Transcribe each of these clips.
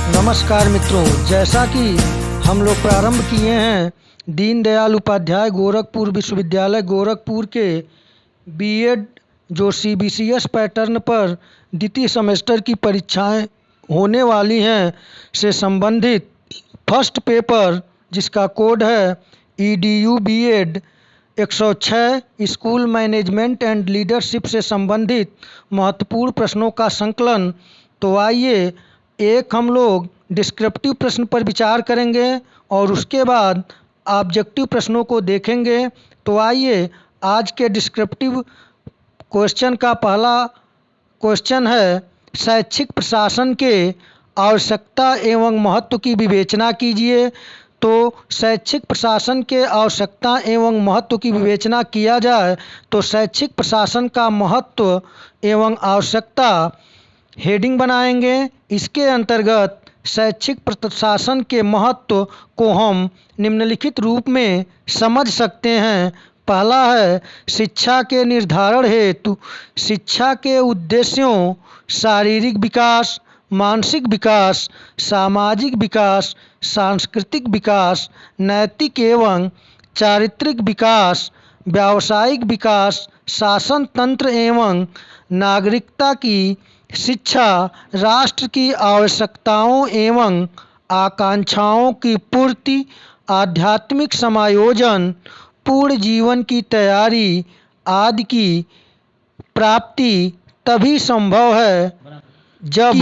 नमस्कार मित्रों, जैसा कि हम लोग प्रारंभ किए हैं दीनदयाल उपाध्याय गोरखपुर विश्वविद्यालय गोरखपुर के बीएड जो सीबीसीएस पैटर्न पर द्वितीय सेमेस्टर की परीक्षाएं होने वाली हैं से संबंधित फर्स्ट पेपर जिसका कोड है EDU BEd 106 school management and leadership से संबंधित महत्वपूर्ण प्रश्नों का संकलन। तो आइए एक हम लोग डिस्क्रिप्टिव प्रश्न पर विचार करेंगे और उसके बाद ऑब्जेक्टिव प्रश्नों को देखेंगे। तो आइए आज के डिस्क्रिप्टिव क्वेश्चन का पहला क्वेश्चन है, शैक्षिक प्रशासन के आवश्यकता एवं महत्व की विवेचना कीजिए। तो शैक्षिक प्रशासन के आवश्यकता एवं महत्व की विवेचना किया जाए तो शैक्षिक प्रशासन का महत्व एवं आवश्यकता हेडिंग बनाएंगे। इसके अंतर्गत शैक्षिक प्रशासन के महत्व को हम निम्नलिखित रूप में समझ सकते हैं। पहला है, शिक्षा के निर्धारण हेतु शिक्षा के उद्देश्यों शारीरिक विकास, मानसिक विकास, सामाजिक विकास, सांस्कृतिक विकास, नैतिक एवं चारित्रिक विकास, व्यावसायिक विकास, शासन तंत्र एवं नागरिकता की शिक्षा, राष्ट्र की आवश्यकताओं एवं आकांक्षाओं की पूर्ति, आध्यात्मिक समायोजन, पूर्ण जीवन की तैयारी आदि की प्राप्ति तभी संभव है जब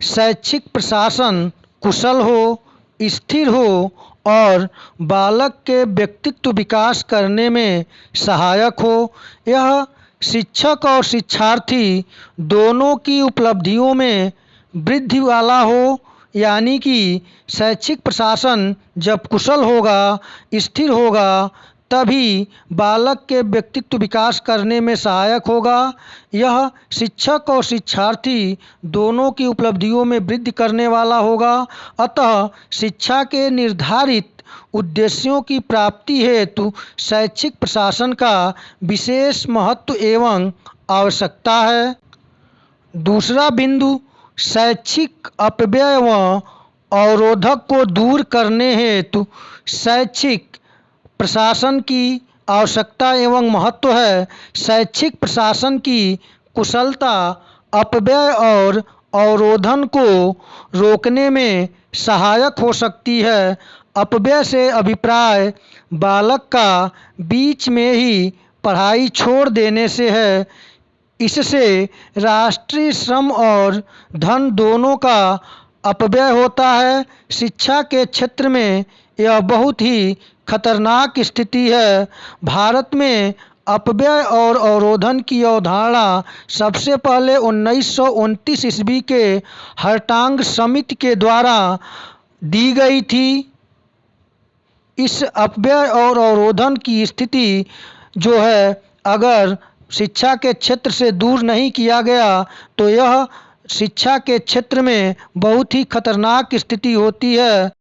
शैक्षिक प्रशासन कुशल हो, स्थिर हो और बालक के व्यक्तित्व विकास करने में सहायक हो। यह शिक्षक और शिक्षार्थी दोनों की उपलब्धियों में वृद्धि वाला हो, यानी कि शैक्षिक प्रशासन जब कुशल होगा, स्थिर होगा, तभी बालक के व्यक्तित्व विकास करने में सहायक होगा। यह शिक्षक और शिक्षार्थी दोनों की उपलब्धियों में वृद्धि करने वाला होगा। अतः शिक्षा के निर्धारित उद्देश्यों की प्राप्ति हेतु शैक्षिक प्रशासन का विशेष महत्व एवं आवश्यकता है। दूसरा बिंदु, शैक्षिक अपव्यय व अवरोधक को दूर करने हेतु शैक्षिक प्रशासन की आवश्यकता एवं महत्व है। शैक्षिक प्रशासन की कुशलता अपव्यय और अवरोधन को रोकने में सहायक हो सकती है। अपव्यय से अभिप्राय बालक का बीच में ही पढ़ाई छोड़ देने से है। इससे राष्ट्रीय श्रम और धन दोनों का अपव्यय होता है। शिक्षा के क्षेत्र में यह बहुत ही खतरनाक स्थिति है। भारत में अपव्यय और अवरोधन की अवधारणा सबसे पहले 1929 ईस्वी के हर्टांग समिति के द्वारा दी गई थी। इस अपव्यय और अवरोधन की स्थिति जो है, अगर शिक्षा के क्षेत्र से दूर नहीं किया गया तो यह शिक्षा के क्षेत्र में बहुत ही खतरनाक स्थिति होती है।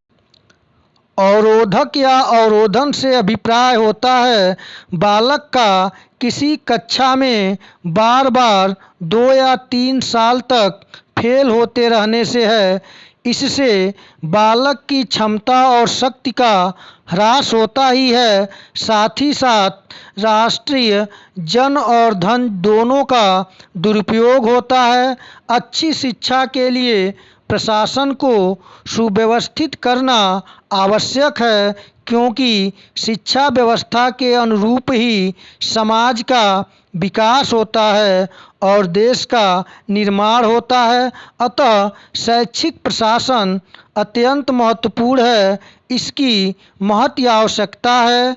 अवरोधक या अवरोधन से अभिप्राय होता है बालक का किसी कक्षा में बार बार 2 या 3 साल तक फेल होते रहने से है। इससे बालक की क्षमता और शक्ति का ह्रास होता ही है, साथ ही साथ राष्ट्रीय जन और धन दोनों का दुरुपयोग होता है। अच्छी शिक्षा के लिए प्रशासन को सुव्यवस्थित करना आवश्यक है, क्योंकि शिक्षा व्यवस्था के अनुरूप ही समाज का विकास होता है और देश का निर्माण होता है। अतः शैक्षिक प्रशासन अत्यंत महत्वपूर्ण है, इसकी महती आवश्यकता है।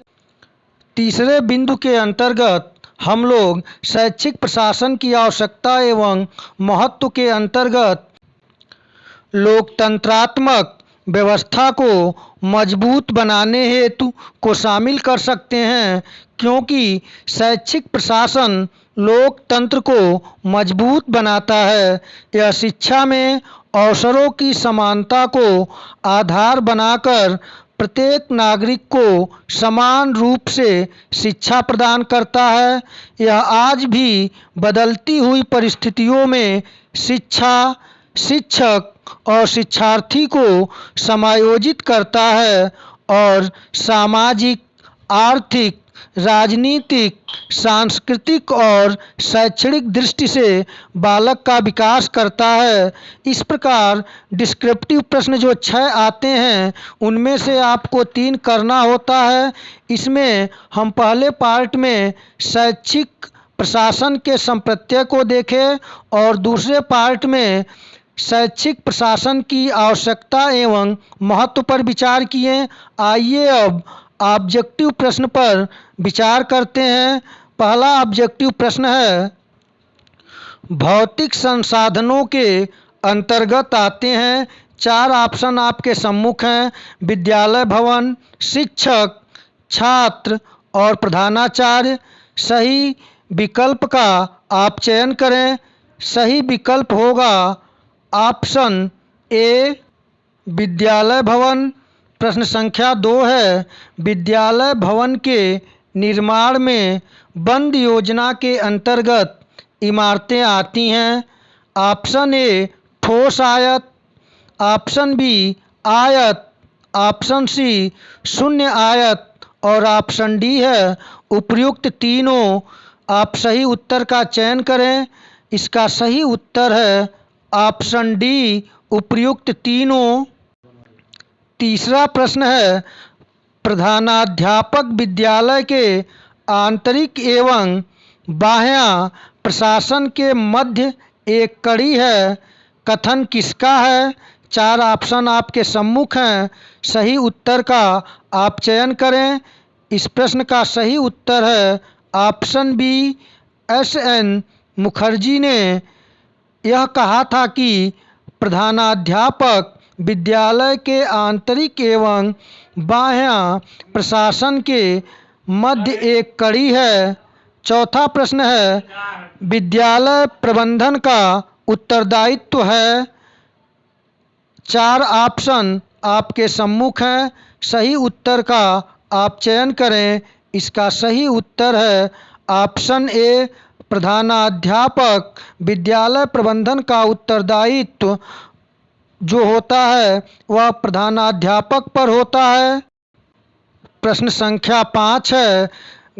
तीसरे बिंदु के अंतर्गत हम लोग शैक्षिक प्रशासन की आवश्यकता एवं महत्व के अंतर्गत लोकतंत्रात्मक व्यवस्था को मजबूत बनाने हेतु को शामिल कर सकते हैं, क्योंकि शैक्षिक प्रशासन लोकतंत्र को मजबूत बनाता है। यह शिक्षा में अवसरों की समानता को आधार बनाकर प्रत्येक नागरिक को समान रूप से शिक्षा प्रदान करता है। यह आज भी बदलती हुई परिस्थितियों में शिक्षा, शिक्षक और शिक्षार्थी को समायोजित करता है और सामाजिक, आर्थिक, राजनीतिक, सांस्कृतिक और शैक्षणिक दृष्टि से बालक का विकास करता है। इस प्रकार डिस्क्रिप्टिव प्रश्न जो 6 आते हैं उनमें से आपको 3 करना होता है। इसमें हम पहले पार्ट में शैक्षिक प्रशासन के संप्रत्यय को देखें और दूसरे पार्ट में शैक्षिक प्रशासन की आवश्यकता एवं महत्व पर विचार किए। आइए अब ऑब्जेक्टिव प्रश्न पर विचार करते हैं। पहला ऑब्जेक्टिव प्रश्न है, भौतिक संसाधनों के अंतर्गत आते हैं। 4 ऑप्शन आपके सम्मुख हैं, विद्यालय भवन, शिक्षक, छात्र और प्रधानाचार्य। सही विकल्प का आप चयन करें। सही विकल्प होगा ऑप्शन ए, विद्यालय भवन। प्रश्न संख्या 2 है, विद्यालय भवन के निर्माण में बंद योजना के अंतर्गत इमारतें आती हैं। ऑप्शन ए ठोस आयत, ऑप्शन बी आयत, ऑप्शन सी शून्य आयत और ऑप्शन डी है उपर्युक्त तीनों। आप सही उत्तर का चयन करें। इसका सही उत्तर है ऑप्शन डी, उपर्युक्त तीनों। तीसरा प्रश्न है, प्रधानाध्यापक विद्यालय के आंतरिक एवं बाह्य प्रशासन के मध्य एक कड़ी है। कथन किसका है? 4 ऑप्शन आपके सम्मुख हैं। सही उत्तर का आप चयन करें। इस प्रश्न का सही उत्तर है ऑप्शन बी, एस.एन. मुखर्जी ने यह कहा था कि प्रधानाध्यापक विद्यालय के आंतरिक एवं बाह्य प्रशासन के मध्य एक कड़ी है। चौथा प्रश्न है, विद्यालय प्रबंधन का उत्तरदायित्व है। 4 ऑप्शन आपके सम्मुख हैं। सही उत्तर का आप चयन करें। इसका सही उत्तर है ऑप्शन ए, प्रधानाध्यापक विद्यालय प्रबंधन का उत्तरदायित्व जो होता है वह प्रधानाध्यापक पर होता है। प्रश्न संख्या 5 है,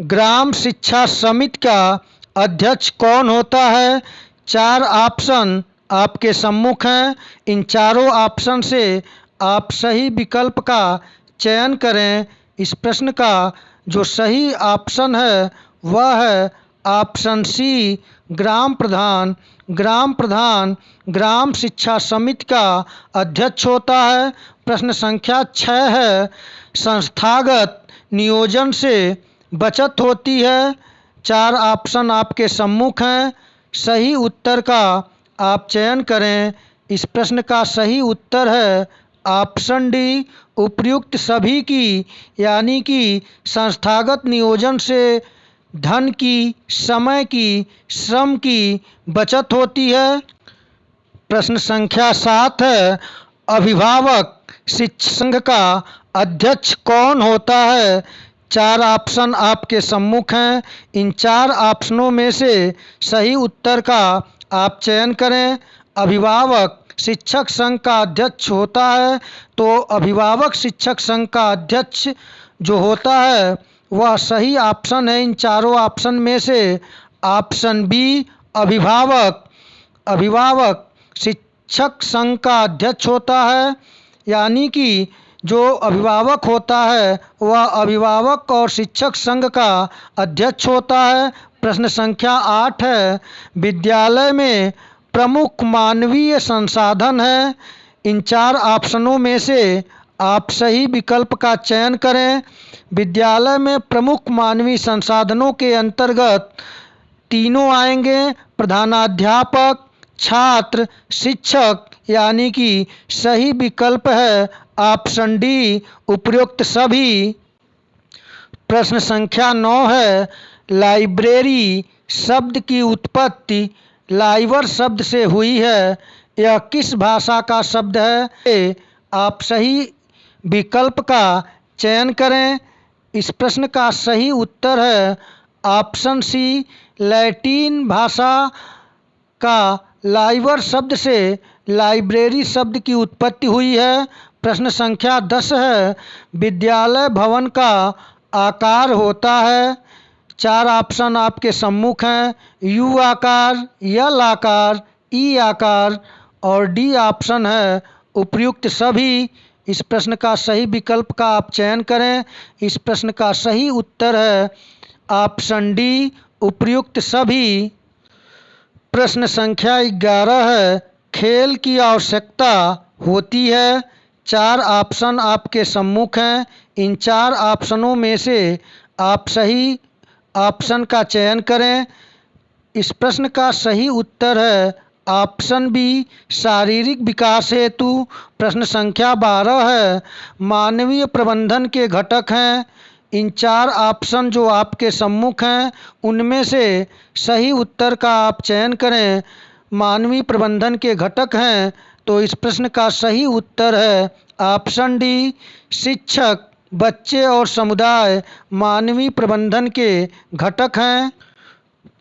ग्राम शिक्षा समिति का अध्यक्ष कौन होता है? 4 ऑप्शन आपके सम्मुख हैं। इन चारों ऑप्शन से आप सही विकल्प का चयन करें। इस प्रश्न का जो सही ऑप्शन है वह है ऑप्शन सी, ग्राम प्रधान। ग्राम प्रधान ग्राम शिक्षा समिति का अध्यक्ष होता है। प्रश्न संख्या 6 है, संस्थागत नियोजन से बचत होती है। 4 ऑप्शन आपके सम्मुख हैं। सही उत्तर का आप चयन करें। इस प्रश्न का सही उत्तर है ऑप्शन डी, उपर्युक्त सभी की, यानी कि संस्थागत नियोजन से धन की, समय की, श्रम की बचत होती है। प्रश्न संख्या 7 है, अभिभावक शिक्षा संघ का अध्यक्ष कौन होता है? 4 ऑप्शन आपके सम्मुख हैं। इन 4 ऑप्शनों में से सही उत्तर का आप चयन करें। अभिभावक शिक्षक संघ का अध्यक्ष होता है, तो अभिभावक शिक्षक संघ का अध्यक्ष जो होता है वह सही ऑप्शन है। इन चारों ऑप्शन में से ऑप्शन बी, अभिभावक। अभिभावक शिक्षक संघ का अध्यक्ष होता है, यानी कि जो अभिभावक होता है वह अभिभावक और शिक्षक संघ का अध्यक्ष होता है। प्रश्न संख्या 8 है, विद्यालय में प्रमुख मानवीय संसाधन है। इन 4 ऑप्शनों में से आप सही विकल्प का चयन करें। विद्यालय में प्रमुख मानवीय संसाधनों के अंतर्गत तीनों आएंगे, प्रधानाध्यापक, छात्र, शिक्षक, यानी कि सही विकल्प है ऑप्शन डी, उपर्युक्त सभी। प्रश्न संख्या 9 है, लाइब्रेरी शब्द की उत्पत्ति लाइवर शब्द से हुई है। यह किस भाषा का शब्द है? आप सही विकल्प का चयन करें। इस प्रश्न का सही उत्तर है ऑप्शन सी, लैटिन भाषा का लाइबर शब्द से लाइब्रेरी शब्द की उत्पत्ति हुई है। प्रश्न संख्या 10 है, विद्यालय भवन का आकार होता है। 4 ऑप्शन आपके सम्मुख हैं, यू आकार, एल आकार, ई आकार और डी ऑप्शन है उपर्युक्त सभी। इस प्रश्न का सही विकल्प का आप चयन करें। इस प्रश्न का सही उत्तर है ऑप्शन डी, उपर्युक्त सभी। प्रश्न संख्या 11 है, खेल की आवश्यकता होती है। 4 ऑप्शन आपके सम्मुख हैं। इन 4 ऑप्शनों में से आप सही ऑप्शन का चयन करें। इस प्रश्न का सही उत्तर है ऑप्शन बी, शारीरिक विकास हेतु। प्रश्न संख्या 12 है, मानवीय प्रबंधन के घटक हैं। इन 4 ऑप्शन जो आपके सम्मुख हैं उनमें से सही उत्तर का आप चयन करें। मानवीय प्रबंधन के घटक हैं तो इस प्रश्न का सही उत्तर है ऑप्शन डी, शिक्षक, बच्चे और समुदाय मानवीय प्रबंधन के घटक हैं।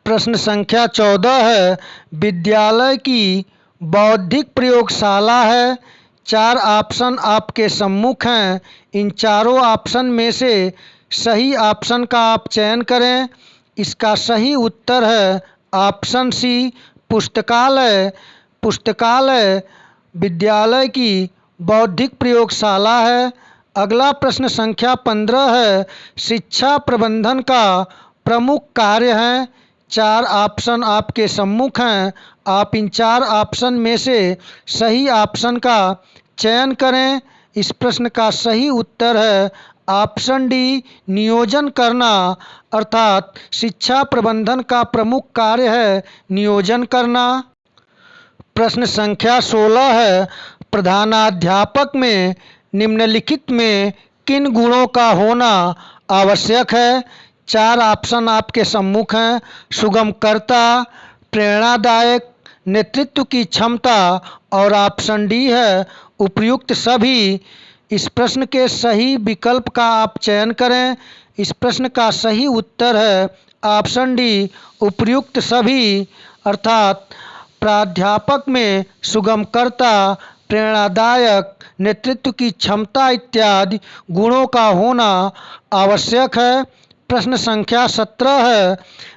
प्रश्न संख्या 14 है, विद्यालय की बौद्धिक प्रयोगशाला है। 4 ऑप्शन आपके सम्मुख हैं। इन चारों ऑप्शन में से सही ऑप्शन का आप चयन करें। इसका सही उत्तर है ऑप्शन सी, पुस्तकालय। पुस्तकालय विद्यालय की बौद्धिक प्रयोगशाला है। अगला प्रश्न संख्या 15 है, शिक्षा प्रबंधन का प्रमुख कार्य है। 4 ऑप्शन आपके सम्मुख हैं। आप इन 4 ऑप्शन में से सही ऑप्शन का चयन करें। इस प्रश्न का सही उत्तर है ऑप्शन डी, नियोजन करना। अर्थात शिक्षा प्रबंधन का प्रमुख कार्य है नियोजन करना। प्रश्न संख्या 16 है, प्रधानाध्यापक में निम्नलिखित में किन गुणों का होना आवश्यक है। 4 ऑप्शन आपके सम्मुख हैं, सुगमकर्ता, प्रेरणादायक, नेतृत्व की क्षमता और ऑप्शन डी है उपर्युक्त सभी। इस प्रश्न के सही विकल्प का आप चयन करें। इस प्रश्न का सही उत्तर है ऑप्शन डी, उपर्युक्त सभी। अर्थात प्राध्यापक में सुगमकर्ता, प्रेरणादायक, नेतृत्व की क्षमता इत्यादि गुणों का होना आवश्यक है। प्रश्न संख्या 17 है,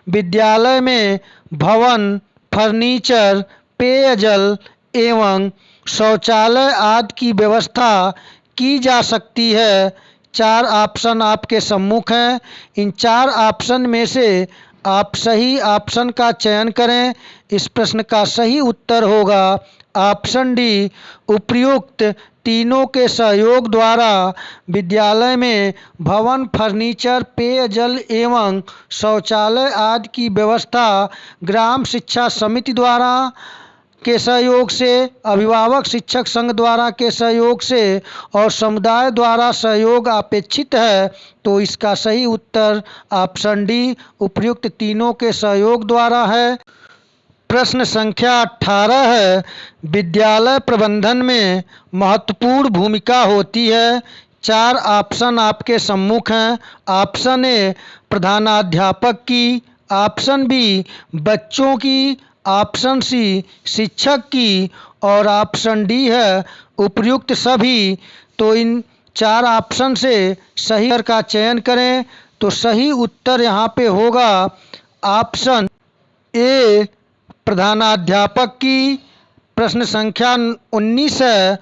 विद्यालय में भवन, फर्नीचर, पेयजल एवं शौचालय आदि की व्यवस्था की जा सकती है। 4 ऑप्शन आपके सम्मुख हैं। इन 4 ऑप्शन में से आप सही ऑप्शन का चयन करें। इस प्रश्न का सही उत्तर होगा ऑप्शन डी, उपर्युक्त तीनों के सहयोग द्वारा विद्यालय में भवन, फर्नीचर, पेयजल एवं शौचालय आदि की व्यवस्था ग्राम शिक्षा समिति द्वारा के सहयोग से, अभिभावक शिक्षक संघ द्वारा के सहयोग से और समुदाय द्वारा सहयोग अपेक्षित है। तो इसका सही उत्तर ऑप्शन डी, उपर्युक्त तीनों के सहयोग द्वारा है। प्रश्न संख्या 18 है, विद्यालय प्रबंधन में महत्वपूर्ण भूमिका होती है। 4 ऑप्शन आपके सम्मुख हैं। ऑप्शन ए, प्रधानाध्यापक की। ऑप्शन बी, बच्चों की। ऑप्शन सी, शिक्षक की और ऑप्शन डी है उपर्युक्त सभी। तो इन 4 ऑप्शन से सही उत्तर का चयन करें। तो सही उत्तर यहाँ पे होगा ऑप्शन ए, प्रधानाध्यापक की। प्रश्न संख्या 19 है,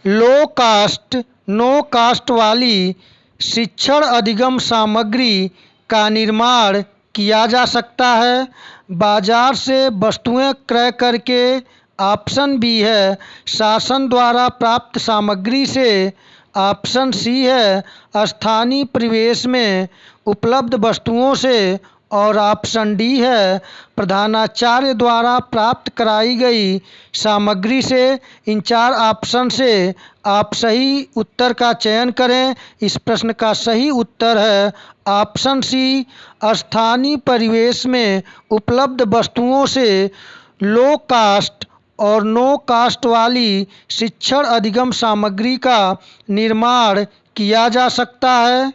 लो कास्ट नो कास्ट वाली शिक्षण अधिगम सामग्री का निर्माण किया जा सकता है बाजार से वस्तुएं क्रय करके। ऑप्शन बी है शासन द्वारा प्राप्त सामग्री से। ऑप्शन सी है स्थानीय परिवेश में उपलब्ध वस्तुओं से और ऑप्शन डी है प्रधानाचार्य द्वारा प्राप्त कराई गई सामग्री से। इन 4 ऑप्शन से आप सही उत्तर का चयन करें। इस प्रश्न का सही उत्तर है ऑप्शन सी, स्थानीय परिवेश में उपलब्ध वस्तुओं से लो कास्ट और नो कास्ट वाली शिक्षण अधिगम सामग्री का निर्माण किया जा सकता है।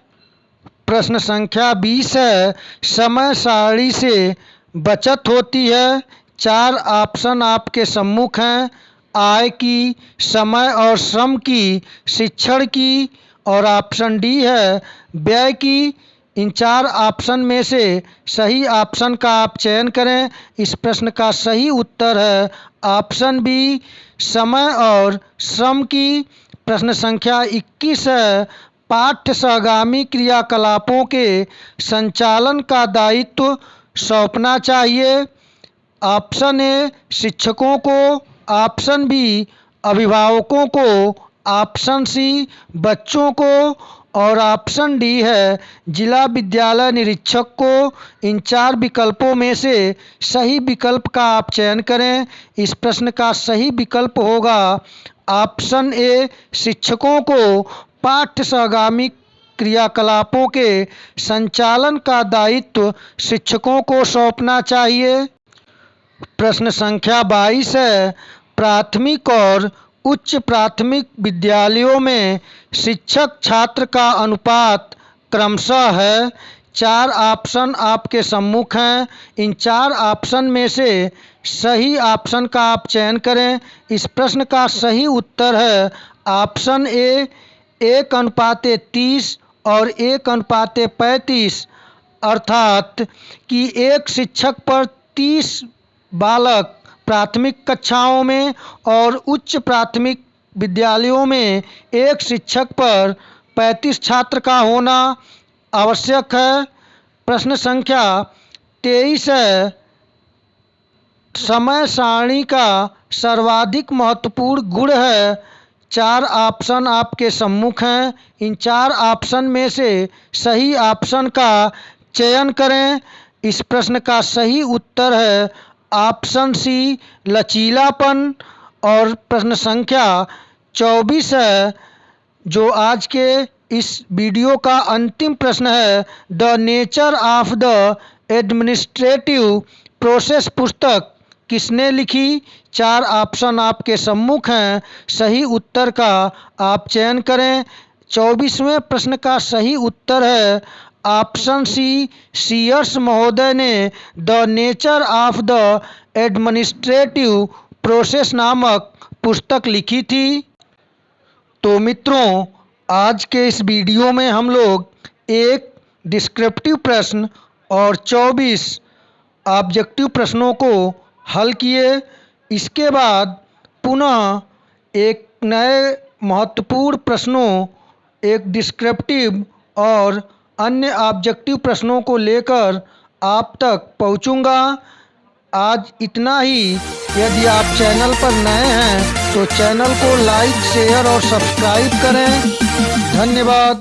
प्रश्न संख्या 20 है, समय सारणी से बचत होती है। 4 ऑप्शन आपके सम्मुख हैं। आय की, समय और श्रम की, शिक्षण की और ऑप्शन डी है व्यय की। इन 4 ऑप्शन में से सही ऑप्शन का आप चयन करें। इस प्रश्न का सही उत्तर है ऑप्शन बी, समय और श्रम की। प्रश्न संख्या 21 है, पाठ्य सहगामी क्रियाकलापों के संचालन का दायित्व सौंपना चाहिए। ऑप्शन ए शिक्षकों को, ऑप्शन बी अभिभावकों को, ऑप्शन सी बच्चों को और ऑप्शन डी है जिला विद्यालय निरीक्षक को। इन 4 विकल्पों में से सही विकल्प का आप चयन करें। इस प्रश्न का सही विकल्प होगा ऑप्शन ए, शिक्षकों को पाठ्य सहगामी क्रियाकलापों के संचालन का दायित्व शिक्षकों को सौंपना चाहिए। प्रश्न संख्या 22 है, प्राथमिक और उच्च प्राथमिक विद्यालयों में शिक्षक छात्र का अनुपात क्रमशः है। 4 ऑप्शन आपके सम्मुख हैं। इन 4 ऑप्शन में से सही ऑप्शन का आप चयन करें। इस प्रश्न का सही उत्तर है ऑप्शन ए, 1:30 और 1:35, अर्थात कि एक शिक्षक पर 30 बालक प्राथमिक कक्षाओं में और उच्च प्राथमिक विद्यालयों में एक शिक्षक पर 35 छात्र का होना आवश्यक है। प्रश्न संख्या 23 है, समय सारणी का सर्वाधिक महत्वपूर्ण गुण है। 4 ऑप्शन आपके सम्मुख हैं। इन 4 ऑप्शन में से सही ऑप्शन का चयन करें। इस प्रश्न का सही उत्तर है ऑप्शन सी, लचीलापन। और प्रश्न संख्या 24 है, जो आज के इस वीडियो का अंतिम प्रश्न है, the nature of the administrative process पुस्तक किसने लिखी। 4 ऑप्शन आपके सम्मुख हैं। सही उत्तर का आप चयन करें। 24वें प्रश्न का सही उत्तर है ऑप्शन सी, सीयर्स महोदय ने the nature of the administrative process नामक पुस्तक लिखी थी। तो मित्रों, आज के इस वीडियो में हम लोग एक डिस्क्रिप्टिव प्रश्न और 24 ऑब्जेक्टिव प्रश्नों को हल किए। इसके बाद पुनः एक नए महत्वपूर्ण प्रश्नों, एक डिस्क्रिप्टिव और अन्य ऑब्जेक्टिव प्रश्नों को लेकर आप तक पहुंचूंगा। आज इतना ही। यदि आप चैनल पर नए हैं तो चैनल को लाइक, शेयर और सब्सक्राइब करें। धन्यवाद।